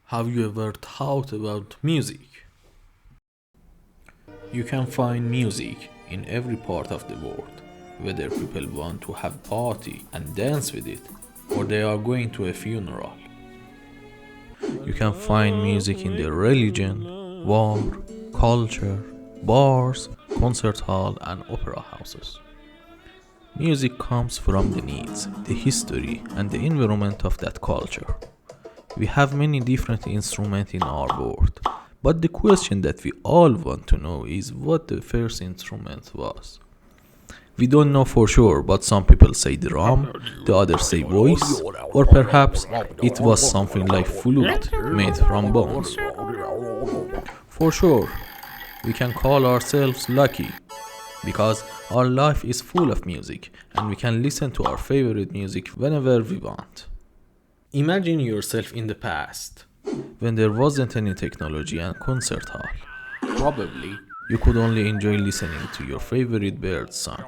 Have you ever thought about music? You can find music in every part of the world, whether people want to have party and dance with it, or they are going to a funeral. You can find music in the religion, war, culture, bars, concert hall and opera houses. Music comes from the needs, the history and the environment of that culture. We have many different instruments in our world, but the question that we all want to know is what the first instrument was. We don't know for sure, but some people say drum, the others say voice, or perhaps it was something like flute made from bones. For sure, we can call ourselves lucky because our life is full of music and we can listen to our favorite music whenever we want. Imagine yourself in the past, when there wasn't any technology and concert hall. Probably, you could only enjoy listening to your favorite bird song.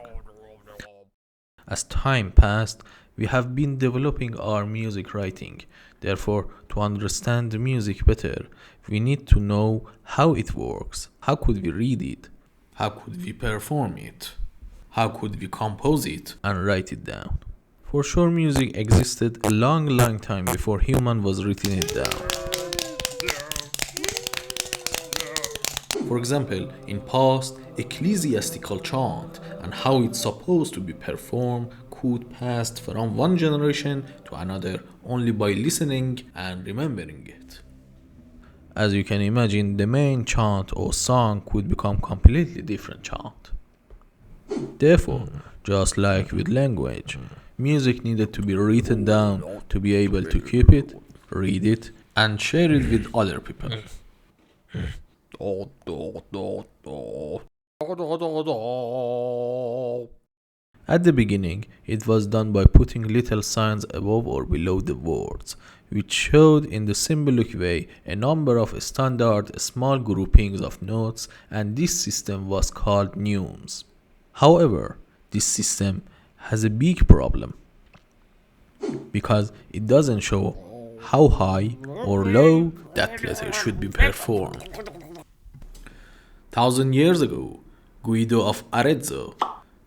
As time passed, we have been developing our music writing. Therefore, to understand the music better, we need to know how it works. How could we read it? How could we perform it? How could we compose it and write it down? For sure, music existed a long time before human was written it down. For example, in past, ecclesiastical chant and how it's supposed to be performed could pass from one generation to another only by listening and remembering it. As you can imagine, the main chant or song could become completely different chant. Therefore, just like with language, music needed to be written down to be able to keep it, read it, and share it with other people. At the beginning, it was done by putting little signs above or below the words, which showed in the symbolic way a number of standard small groupings of notes, and this system was called neumes. However, this system has a big problem because it doesn't show how high or low that letter should be performed. 1,000 years ago, Guido of Arezzo,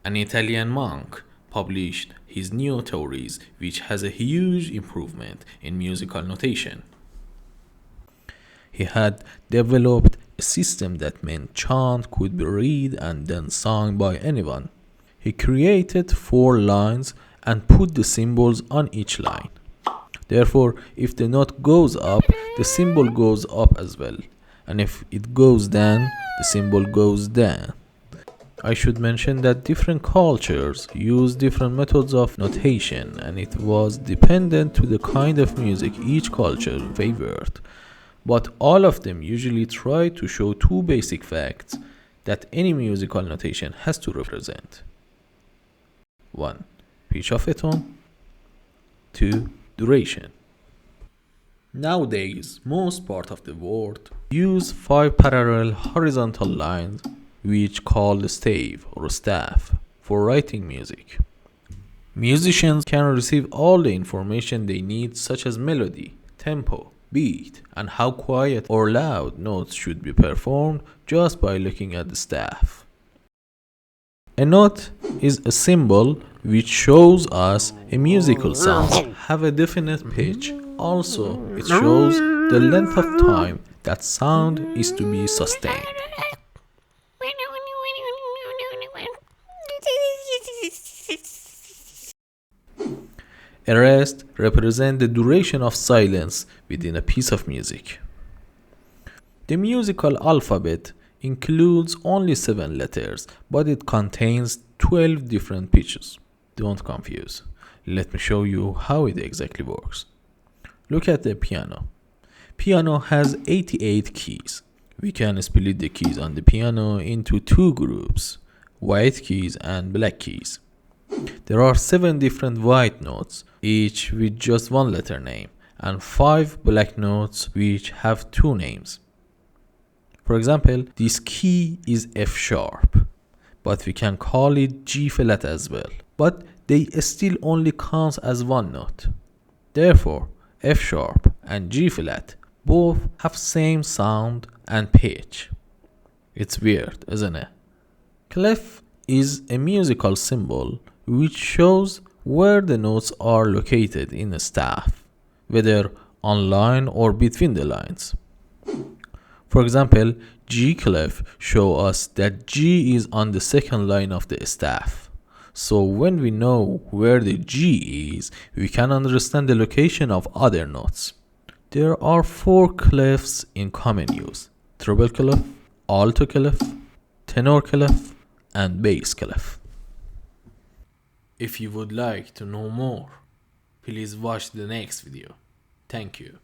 an Italian monk, published his new theories, which has a huge improvement in musical notation. He had developed a system that meant chant could be read and then sung by anyone. He created 4 lines and put the symbols on each line. Therefore, if the note goes up, the symbol goes up as well. And if it goes down, the symbol goes down. I should mention that different cultures use different methods of notation, and it was dependent to the kind of music each culture favored. But all of them usually try to show 2 basic facts that any musical notation has to represent. 1. Pitch of a tone. 2. Duration. Nowadays, most part of the world use 5 parallel horizontal lines, which called stave or staff, for writing music. Musicians can receive all the information they need, such as melody, tempo, beat, and how quiet or loud notes should be performed just by looking at the staff. A note is a symbol which shows us a musical sound have a definite pitch. Also, it shows the length of time that sound is to be sustained. A rest represents the duration of silence within a piece of music. The musical alphabet includes only 7 letters, but it contains 12 different pitches. Don't confuse. Let me show you how it exactly works. Look at the piano. Piano has 88 keys. We can split the keys on the piano into 2 groups, white keys and black keys. There are 7 different white notes, each with just 1 letter name, and 5 black notes which have 2 names. For example, this key is F sharp, but we can call it G flat as well. But they still only count as 1 note. Therefore, F sharp and G flat Both have same sound and pitch. It's weird, isn't it? Clef is a musical symbol which shows where the notes are located in a staff, whether on line or between the lines. For example, G clef show us that G is on the second line of the staff. So when we know where the G is, we can understand the location of other notes. There are 4 clefs in common use: treble clef, alto clef, tenor clef, and bass clef. If you would like to know more, please watch the next video. Thank you.